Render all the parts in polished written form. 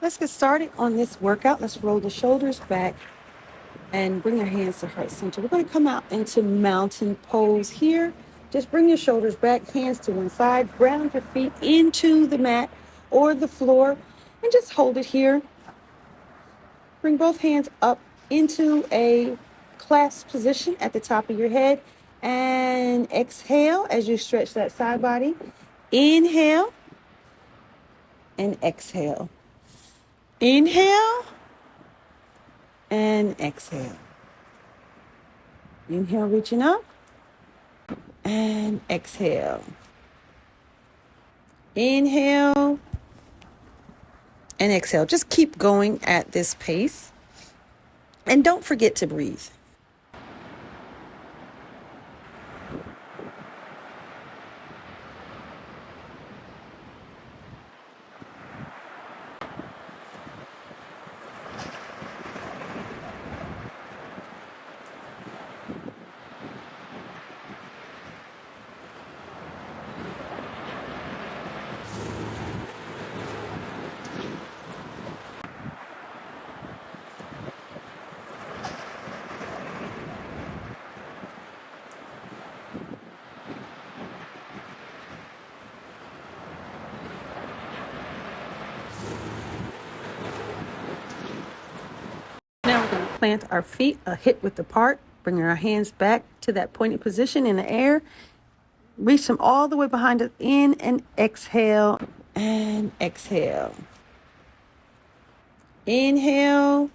Let's get started on this workout. Let's roll the shoulders back and bring your hands to heart center. We're going to come out into mountain pose here. Just bring your shoulders back, hands to one side, ground your feet into the mat or the floor, and just hold it here. Bring both hands up into a clasp position at the top of your head, and exhale as you stretch that side body. Inhale and exhale. Inhale and exhale. Inhale, reaching up, and exhale. Inhale and exhale. Just keep going at this pace. And don't forget to breathe. Now we're going to plant our feet hip width apart, bringing our hands back to that pointed position in the air. Reach them all the way behind us. In and exhale and exhale. Inhale.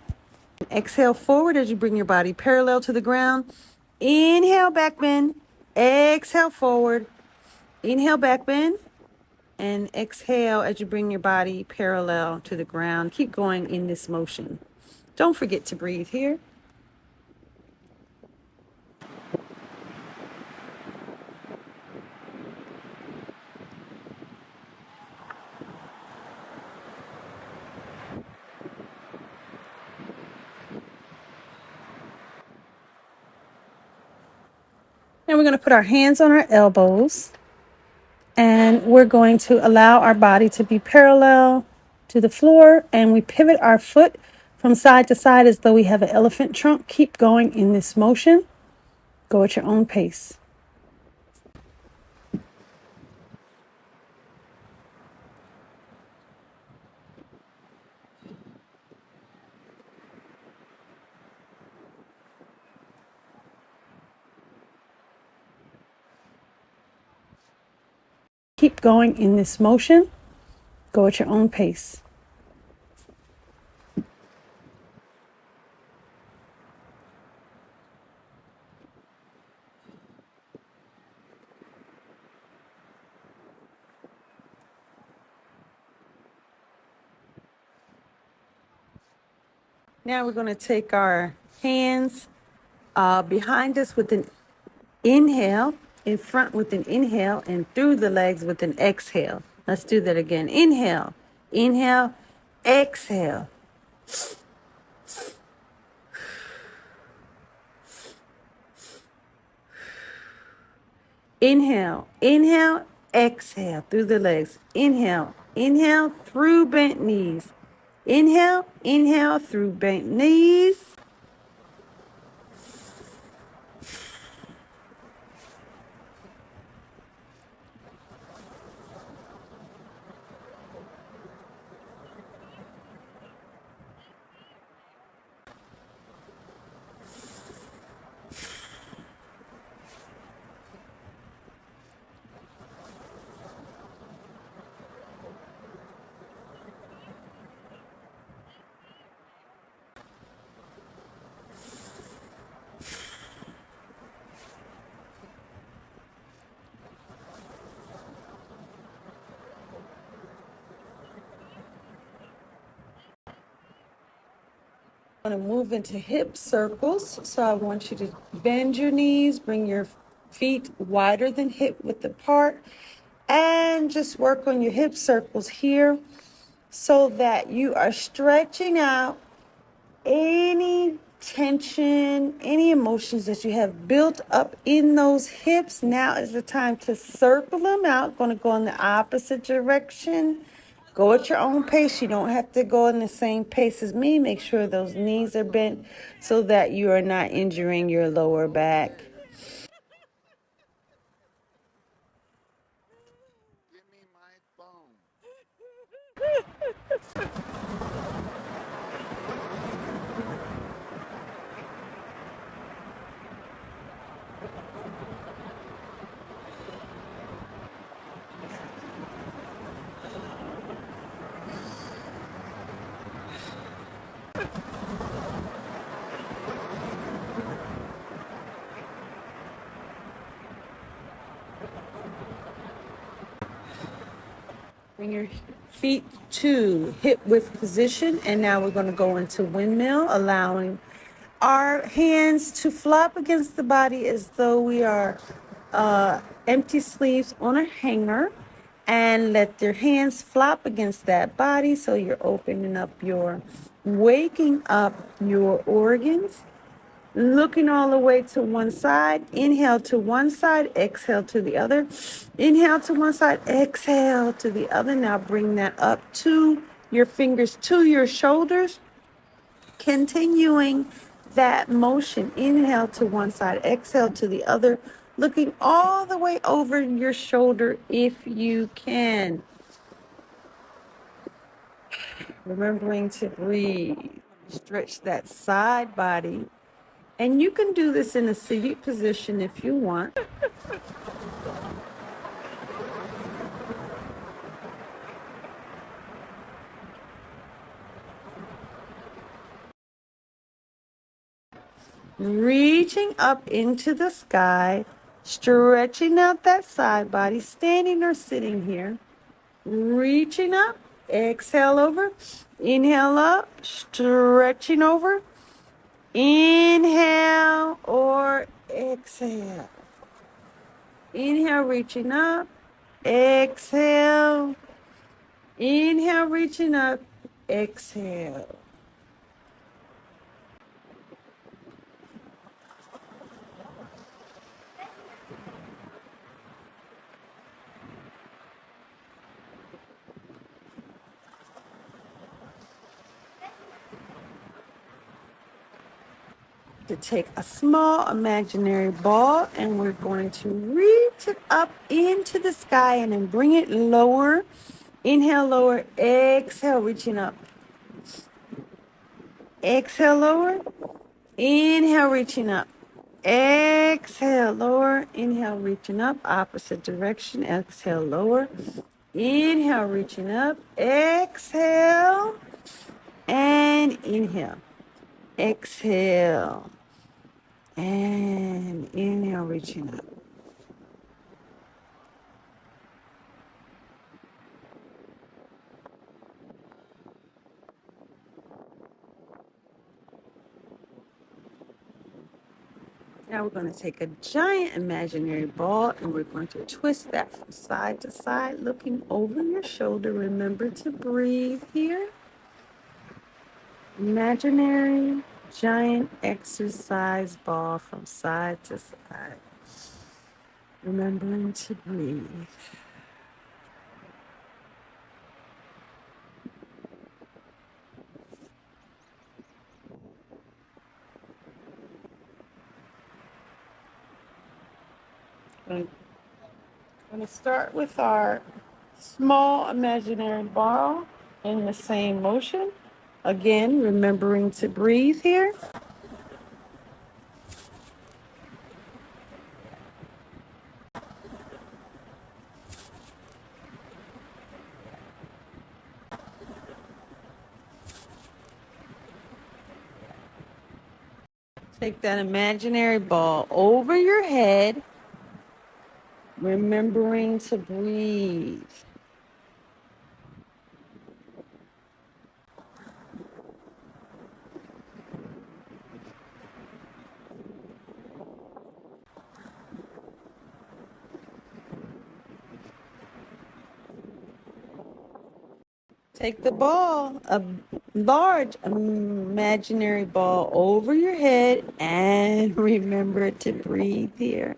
Exhale forward as you bring your body parallel to the ground. Inhale, back bend. Exhale forward. Inhale, back bend. And exhale as you bring your body parallel to the ground. Keep going in this motion. Don't forget to breathe here. Now we're going to put our hands on our elbows, and we're going to allow our body to be parallel to the floor, and we pivot our foot from side to side as though we have an elephant trunk. Keep going in this motion. Go at your own pace. Keep going in this motion. Go at your own pace. Now we're going to take our hands behind us with an inhale, in front with an inhale, and through the legs with an exhale. Let's do that again. Inhale, inhale, exhale. Inhale, inhale, exhale through the legs. Inhale, inhale through bent knees. Inhale, inhale through bent knees. I'm going to move into hip circles. So I want you to bend your knees, bring your feet wider than hip width apart, and just work on your hip circles here so that you are stretching out any tension, any emotions that you have built up in those hips. Now is the time to circle them out. Going to go in the opposite direction. Go at your own pace. You don't have to go in the same pace as me. Make sure those knees are bent so that you are not injuring your lower back. Give me my phone. Bring your feet to hip width position. And now we're going to go into windmill, allowing our hands to flop against the body as though we are empty sleeves on a hanger. And let your hands flop against that body so you're opening up waking up your organs. Looking all the way to one side. Inhale to one side, exhale to the other. Inhale to one side, exhale to the other. Now bring that up to your fingers to your shoulders. Continuing that motion. Inhale to one side, exhale to the other. Looking all the way over your shoulder if you can. Remembering to breathe. Stretch that side body. And you can do this in a seated position if you want. Reaching up into the sky, stretching out that side body, standing or sitting here. Reaching up, exhale over, inhale up, stretching over, inhale or exhale. Inhale, reaching up, exhale. Inhale, reaching up, exhale. To take a small imaginary ball and we're going to reach it up into the sky and then bring it lower. Inhale, lower, exhale, reaching up. Exhale, lower. Inhale, reaching up. Exhale, lower. Inhale, reaching up. Opposite direction. Exhale, lower. Inhale, reaching up. Exhale. And inhale. Exhale. And inhale, reaching up. Now we're going to take a giant imaginary ball and we're going to twist that from side to side, looking over your shoulder. Remember to breathe here. Imaginary giant exercise ball from side to side. Remembering to breathe. I'm going to start with our small imaginary ball in the same motion. Again, remembering to breathe here. Take that imaginary ball over your head, remembering to breathe. Take the ball, a large imaginary ball over your head, and remember to breathe here.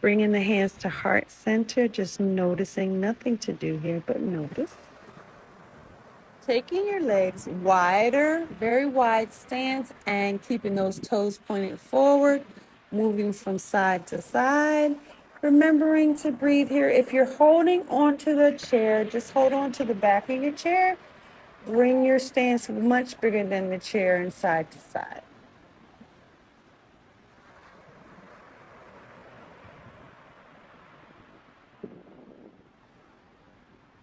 Bringing the hands to heart center, just noticing, nothing to do here, but notice. Taking your legs wider, very wide stance, and keeping those toes pointed forward, moving from side to side. Remembering to breathe here. If you're holding onto the chair, just hold on to the back of your chair. Bring your stance much bigger than the chair and side to side.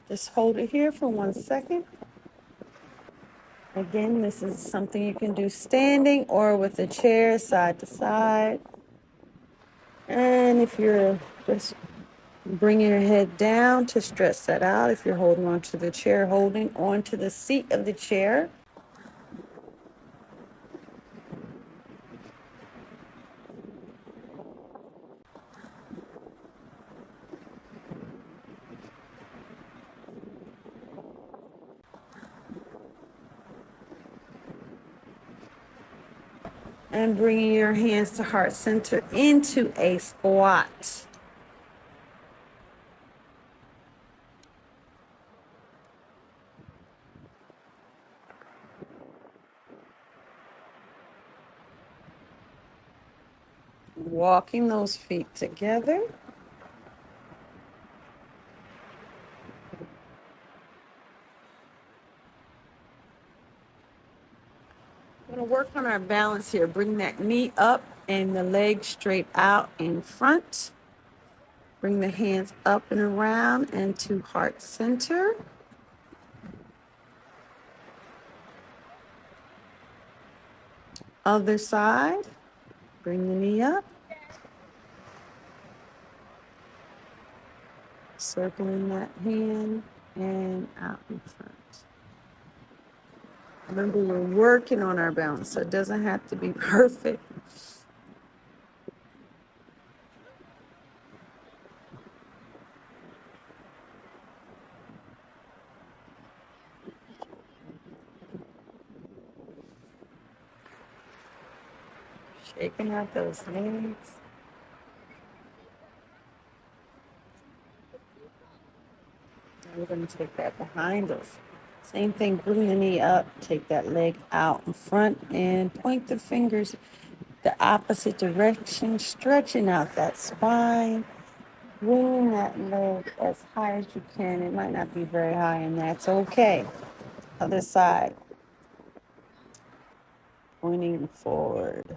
Just hold it here for 1 second. Again, this is something you can do standing or with the chair side to side. And if you're just bringing your head down to stretch that out, if you're holding onto the chair, holding onto the seat of the chair. And bringing your hands to heart center into a squat. Walking those feet together. We're going to work on our balance here. Bring that knee up and the leg straight out in front. Bring the hands up and around and to heart center. Other side. Bring the knee up. Circling that hand and out in front. Remember, we're working on our balance, so it doesn't have to be perfect. Shaking out those legs. And we're going to take that behind us. Same thing, bring the knee up, take that leg out in front, and point the fingers the opposite direction, stretching out that spine. Bringing that leg as high as you can. It might not be very high, and that's okay. Other side. Pointing forward.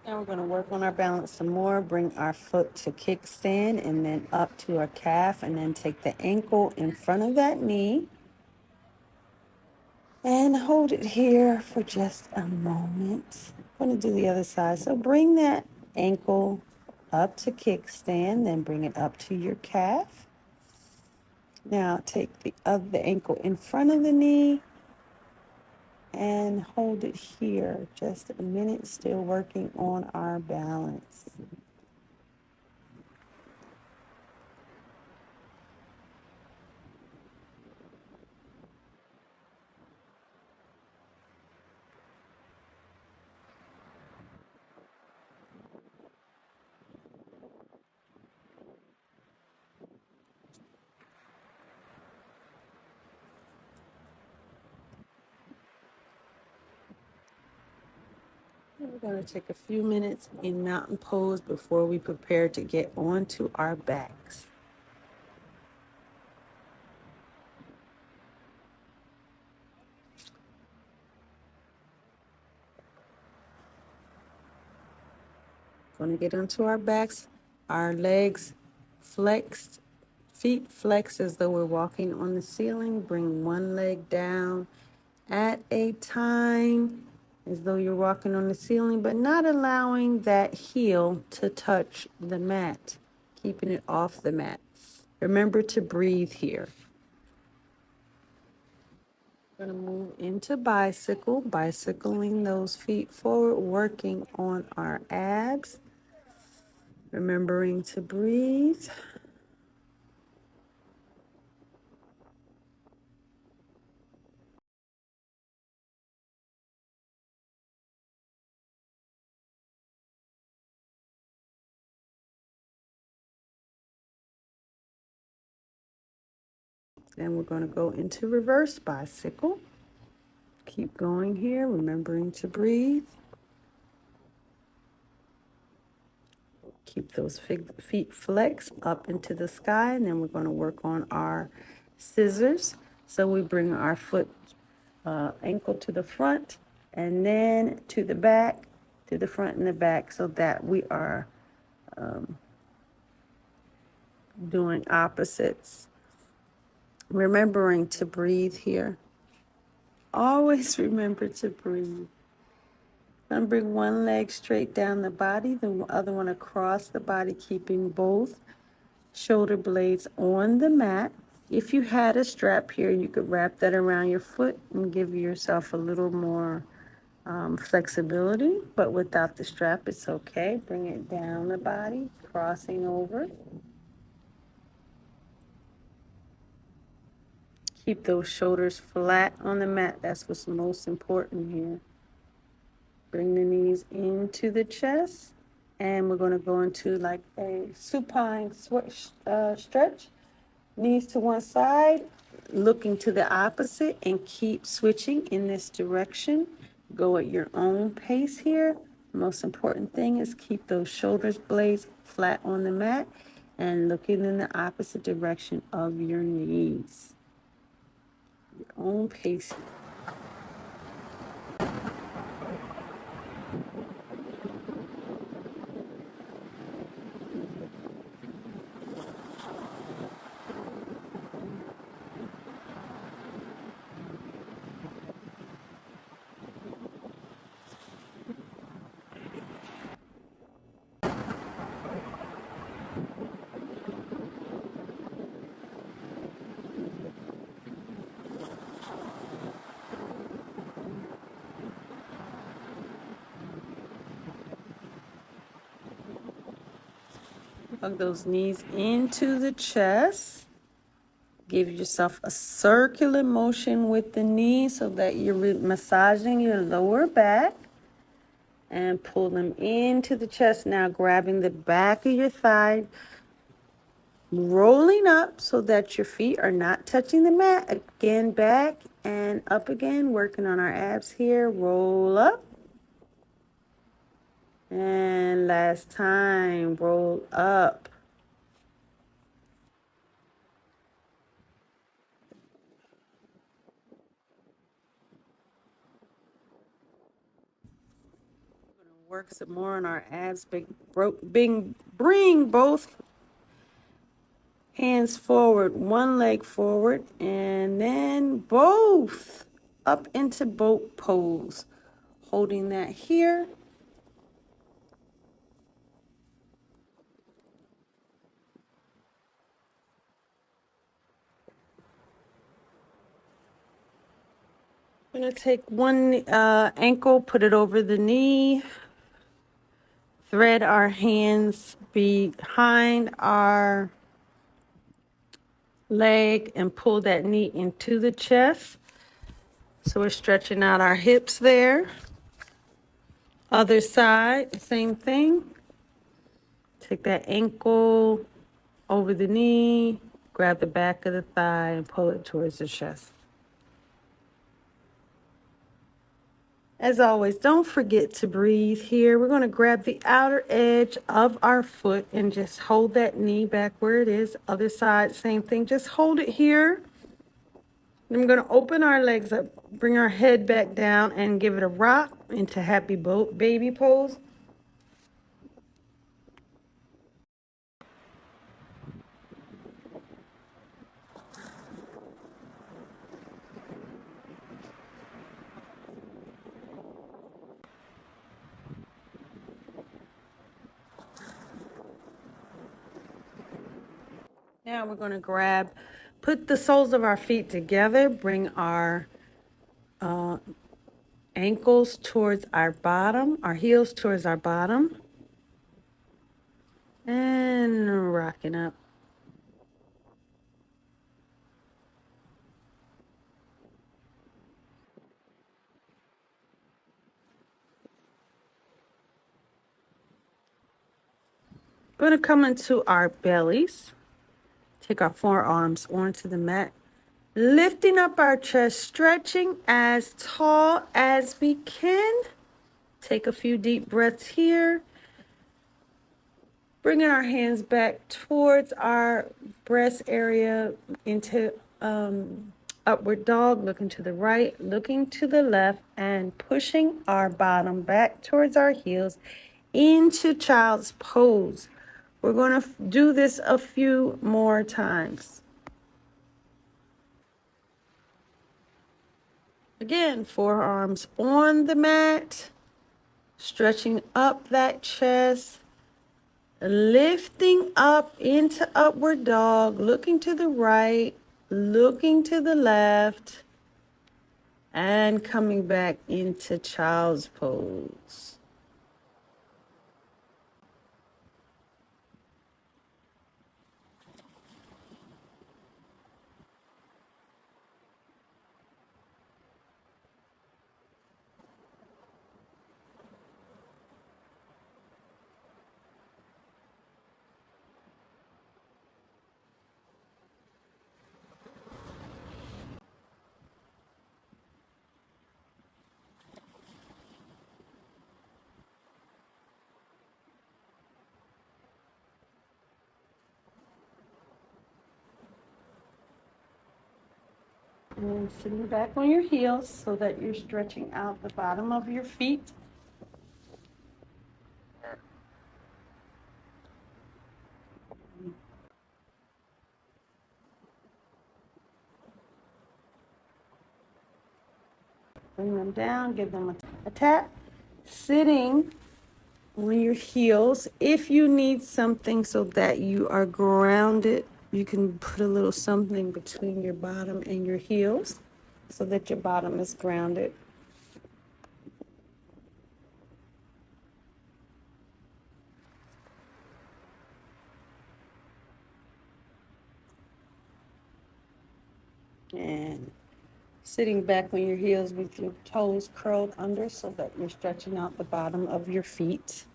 Now we're going to work on our balance some more. Bring our foot to kickstand and then up to our calf, and then take the ankle in front of that knee and hold it here for just a moment. I'm going to do the other side. So bring that ankle up to kickstand, then bring it up to your calf. Now take the other ankle in front of the knee and hold it here just a minute, still working on our balance. We're going to take a few minutes in mountain pose before we prepare to get onto our backs. Going to get onto our backs, our legs flexed, feet flexed as though we're walking on the ceiling. Bring one leg down at a time, as though you're walking on the ceiling, but not allowing that heel to touch the mat, keeping it off the mat. Remember to breathe here. We're going to move into bicycle, bicycling those feet forward, working on our abs, remembering to breathe. Then we're going to go into reverse bicycle. Keep going here, remembering to breathe. Keep those feet flexed up into the sky, and then we're going to work on our scissors. So we bring our foot ankle to the front and then to the back, to the front and the back, so that we are doing opposites. Remembering to breathe here. Always remember to breathe. I'm gonna bring one leg straight down the body, the other one across the body, keeping both shoulder blades on the mat. If you had a strap here, you could wrap that around your foot and give yourself a little more flexibility, but without the strap, it's okay. Bring it down the body, crossing over. Keep those shoulders flat on the mat. That's what's most important here. Bring the knees into the chest, and we're going to go into like a supine stretch. Knees to one side, looking to the opposite, and keep switching in this direction. Go at your own pace here. Most important thing is keep those shoulders blades flat on the mat and looking in the opposite direction of your knees. Your own pace. Hug those knees into the chest. Give yourself a circular motion with the knees so that you're massaging your lower back. And pull them into the chest. Now grabbing the back of your thigh, rolling up so that your feet are not touching the mat. Again, back and up again, working on our abs here. Roll up. And last time, roll up. We're going to work some more on our abs. Bring both hands forward, one leg forward, and then both up into boat pose. Holding that here. I'm going to take one ankle, put it over the knee, thread our hands behind our leg, and pull that knee into the chest. So we're stretching out our hips there. Other side, same thing. Take that ankle over the knee, grab the back of the thigh, and pull it towards the chest. As always, don't forget to breathe here. We're going to grab the outer edge of our foot and just hold that knee back where it is. Other side, same thing. Just hold it here. Then we're going to open our legs up, bring our head back down, and give it a rock into happy baby pose. Now we're going to put the soles of our feet together, bring our ankles towards our bottom, our heels towards our bottom, and rocking up. Going to come into our bellies. Take our forearms onto the mat. Lifting up our chest, stretching as tall as we can. Take a few deep breaths here. Bringing our hands back towards our breast area into upward dog, looking to the right, looking to the left, and pushing our bottom back towards our heels into child's pose. We're going to do this a few more times. Again, forearms on the mat, stretching up that chest, lifting up into upward dog, looking to the right, looking to the left, and coming back into child's pose. And sitting back on your heels so that you're stretching out the bottom of your feet. Bring them down, give them a tap. Sitting on your heels. If you need something so that you are grounded, you can put a little something between your bottom and your heels so that your bottom is grounded. And sitting back on your heels with your toes curled under so that you're stretching out the bottom of your feet.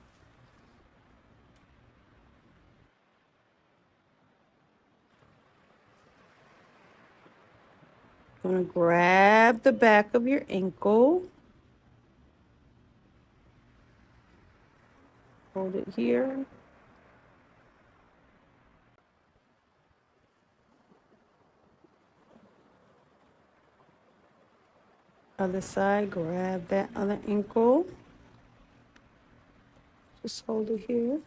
Gonna grab the back of your ankle. Hold it here. Other side, grab that other ankle. Just hold it here.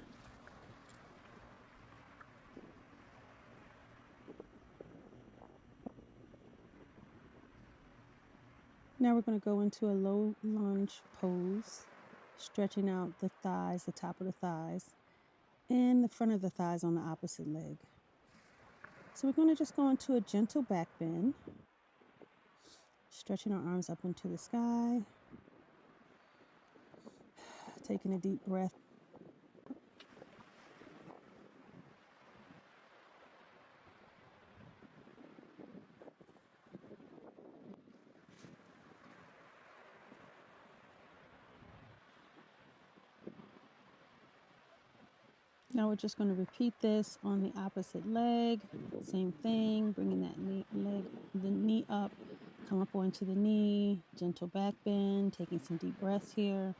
Now we're going to go into a low lunge pose, stretching out the thighs, the top of the thighs, and the front of the thighs on the opposite leg. So we're going to just go into a gentle back bend, stretching our arms up into the sky, taking a deep breath. Now we're just going to repeat this on the opposite leg. Same thing, bringing that the knee up, come up onto the knee, gentle back bend, taking some deep breaths here.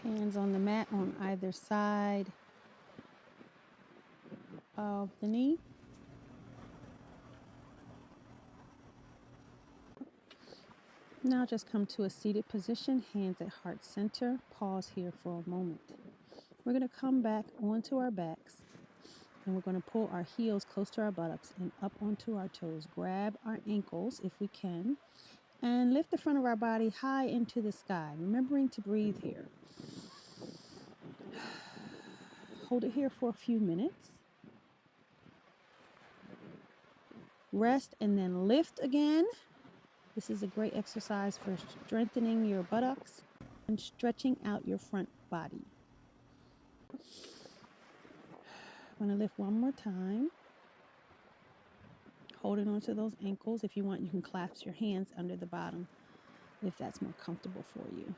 Hands on the mat on either side of the knee. Now just come to a seated position, hands at heart center. Pause here for a moment. We're going to come back onto our backs and we're going to pull our heels close to our buttocks and up onto our toes. Grab our ankles if we can and lift the front of our body high into the sky, remembering to breathe here. Hold it here for a few minutes. rest, and then lift again. This is a great exercise for strengthening your buttocks and stretching out your front body. I'm going to lift one more time. Holding onto those ankles. If you want, you can clasp your hands under the bottom if that's more comfortable for you.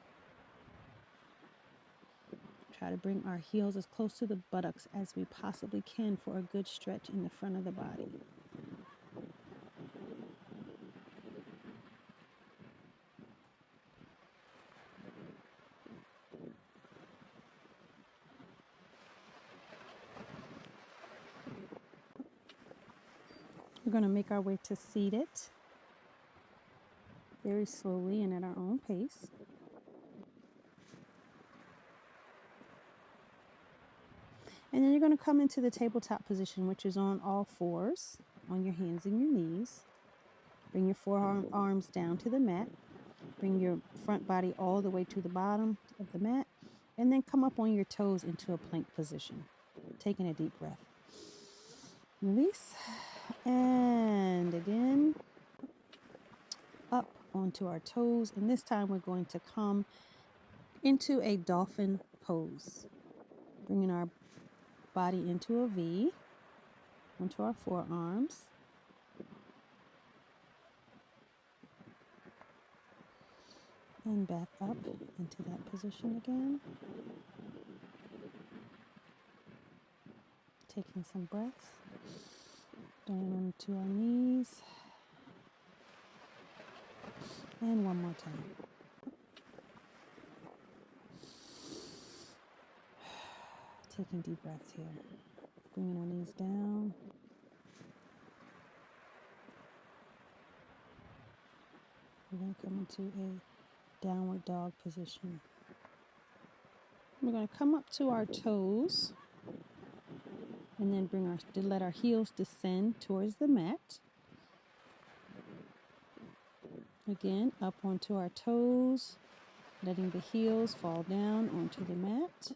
Try to bring our heels as close to the buttocks as we possibly can for a good stretch in the front of the body. We're going to make our way to seated very slowly and at our own pace. And then you're going to come into the tabletop position, which is on all fours, on your hands and your knees. Bring your forearms down to the mat. Bring your front body all the way to the bottom of the mat. And then come up on your toes into a plank position. Taking a deep breath. Release. And again, up onto our toes. And this time we're going to come into a dolphin pose. Bringing our body into a V, onto our forearms. And back up into that position again. Taking some breaths. Down onto our knees. And one more time. Taking deep breaths here. Bringing our knees down. We're going to come into a downward dog position. We're going to come up to our toes and then let our heels descend towards the mat. Again, up onto our toes, letting the heels fall down onto the mat.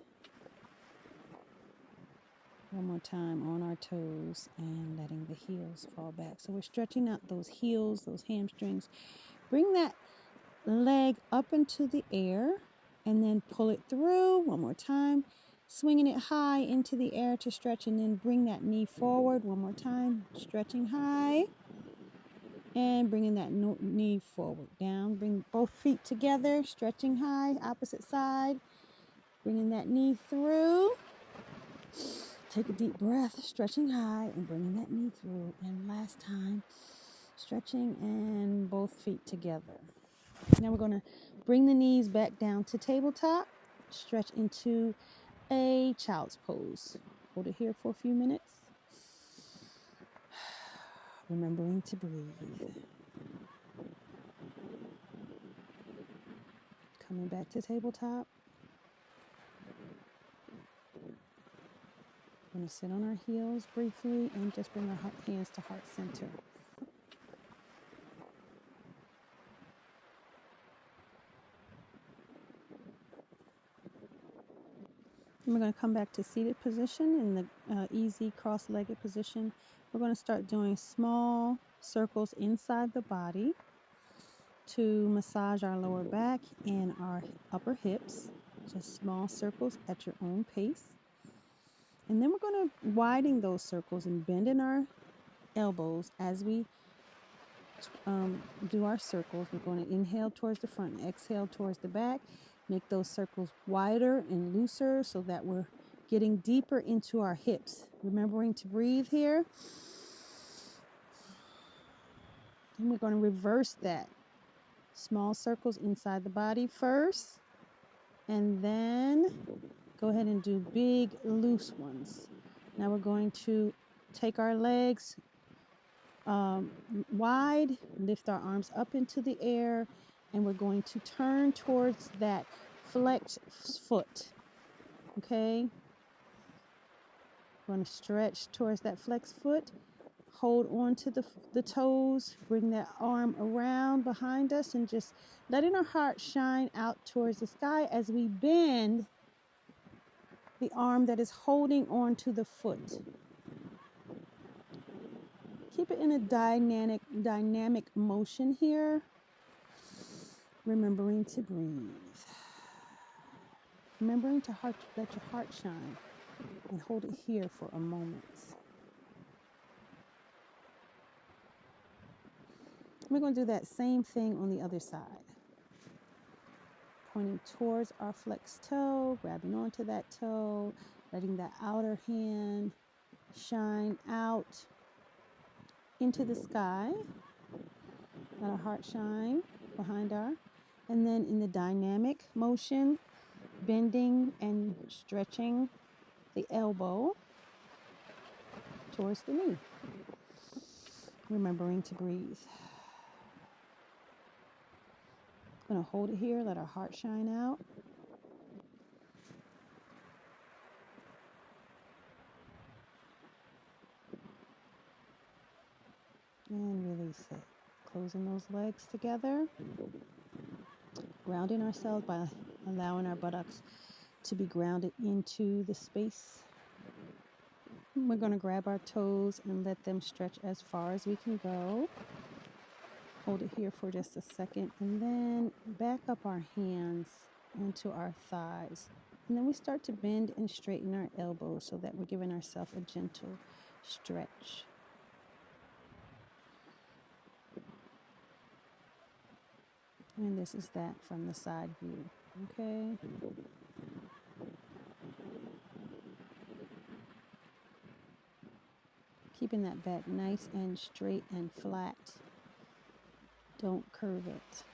One more time on our toes and letting the heels fall back. So we're stretching out those heels, those hamstrings. Bring that leg up into the air and then pull it through. One more time. Swinging it high into the air to stretch, and then bring that knee forward. One more time. Stretching high and bringing that knee forward. Down. Bring both feet together. Stretching high. Opposite side. Bringing that knee through. Take a deep breath, stretching high and bringing that knee through. And last time, stretching and both feet together. Now we're going to bring the knees back down to tabletop. Stretch into a child's pose. Hold it here for a few minutes. Remembering to breathe. Coming back to tabletop. We're going to sit on our heels briefly and just bring our hands to heart center. And we're going to come back to seated position in the easy cross-legged position. We're going to start doing small circles inside the body to massage our lower back and our upper hips. Just small circles at your own pace. And then we're going to widen those circles and bend in our elbows as we do our circles. We're going to inhale towards the front and exhale towards the back. Make those circles wider and looser so that we're getting deeper into our hips. Remembering to breathe here. And we're going to reverse that. Small circles inside the body first. And then go ahead and do big loose ones. Now we're going to take our legs wide, lift our arms up into the air, and we're going to turn towards that flexed foot. Okay? We're going to stretch towards that flexed foot. Hold on to the toes. Bring that arm around behind us and just letting our heart shine out towards the sky as we bend the arm that is holding on to the foot. Keep it in a dynamic motion here. Remembering to breathe. Remembering to let your heart shine and hold it here for a moment. We're going to do that same thing on the other side. Pointing towards our flexed toe, grabbing onto that toe, letting that outer hand shine out into the sky. Let our heart shine behind our, and then in the dynamic motion, bending and stretching the elbow towards the knee. Remembering to breathe. Going to hold it here, let our heart shine out. And release it. Closing those legs together. Grounding ourselves by allowing our buttocks to be grounded into the space. We're going to grab our toes and let them stretch as far as we can go. Hold it here for just a second and then back up our hands onto our thighs. And then we start to bend and straighten our elbows so that we're giving ourselves a gentle stretch. And this is that from the side view, okay? Keeping that back nice and straight and flat. Don't curve it.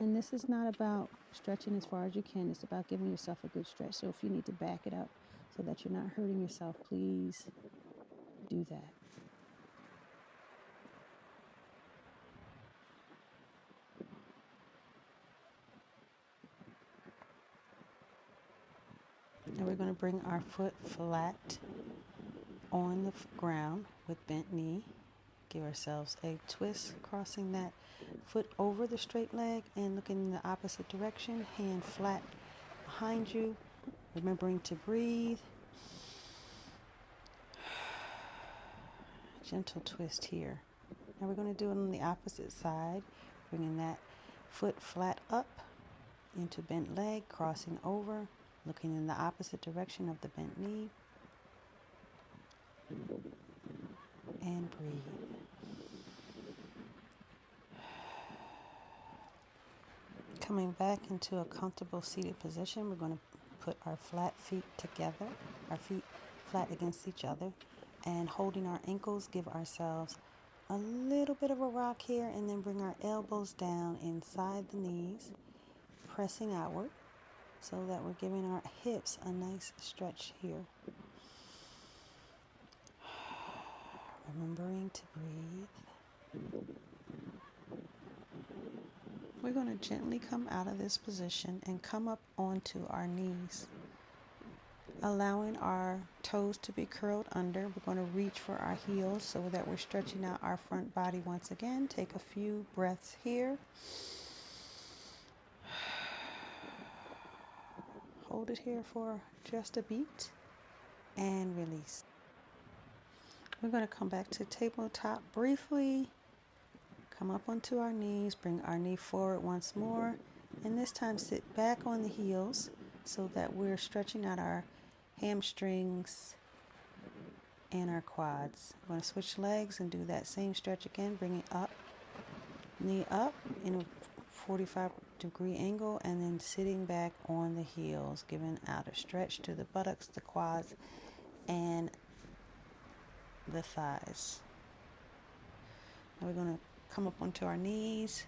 And this is not about stretching as far as you can. It's about giving yourself a good stretch. So if you need to back it up so that you're not hurting yourself, please do that. Now we're going to bring our foot flat on the ground with bent knee. Give ourselves a twist, crossing that foot over the straight leg and looking in the opposite direction. Hand flat behind you. Remembering to breathe. Gentle twist here. Now we're going to do it on the opposite side. Bringing that foot flat up into bent leg, crossing over, looking in the opposite direction of the bent knee. And breathe. Coming back into a comfortable seated position, we're going to put our flat feet together, our feet flat against each other, and holding our ankles, give ourselves a little bit of a rock here, and then bring our elbows down inside the knees, pressing outward so that we're giving our hips a nice stretch here. Remembering to breathe. We're going to gently come out of this position and come up onto our knees, allowing our toes to be curled under. We're going to reach for our heels so that we're stretching out our front body once again. Take a few breaths here. Hold it here for just a beat and release. We're going to come back to tabletop briefly. Come up onto our knees, bring our knee forward once more, and this time sit back on the heels so that we're stretching out our hamstrings and our quads. I'm going to switch legs and do that same stretch again, bring it up, knee up in a 45-degree angle, and then sitting back on the heels, giving out a stretch to the buttocks, the quads, and the thighs. Now we're going to come up onto our knees,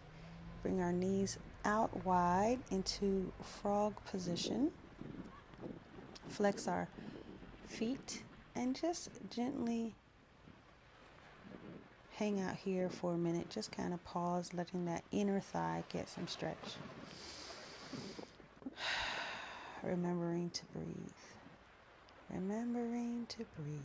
bring our knees out wide into frog position, flex our feet, and just gently hang out here for a minute. Just kind of pause, letting that inner thigh get some stretch. Remembering to breathe. Remembering to breathe.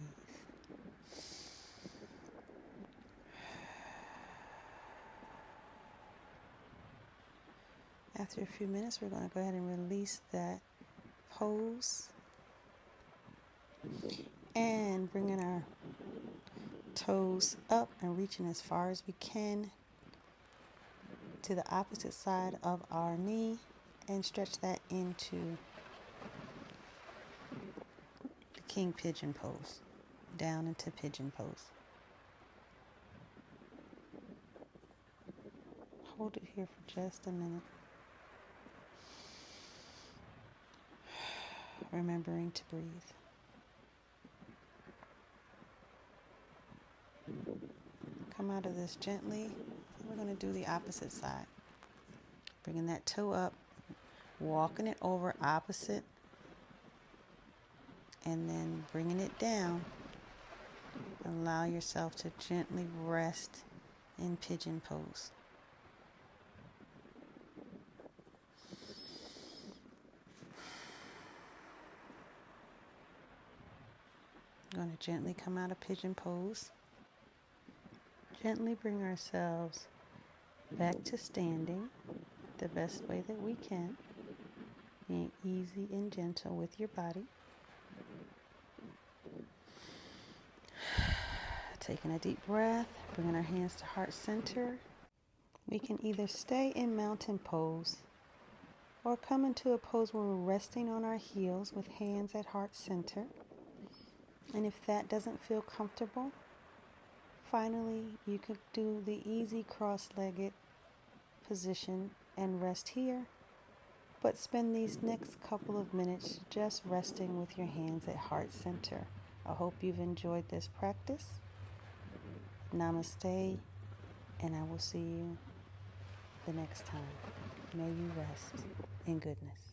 After a few minutes, we're going to go ahead and release that pose and bring in our toes up and reaching as far as we can to the opposite side of our knee and stretch that into the king pigeon pose, down into pigeon pose. Hold it here for just a minute. Remembering to breathe. Come out of this gently. We're going to do the opposite side. Bringing that toe up, walking it over opposite, and then bringing it down. Allow yourself to gently rest in pigeon pose. Going to gently come out of pigeon pose. Gently bring ourselves back to standing the best way that we can. Being easy and gentle with your body. Taking a deep breath, bringing our hands to heart center. We can either stay in mountain pose or come into a pose where we're resting on our heels with hands at heart center. And if that doesn't feel comfortable, finally you could do the easy cross-legged position and rest here. But spend these next couple of minutes just resting with your hands at heart center. I hope you've enjoyed this practice. Namaste, and I will see you the next time. May you rest in goodness.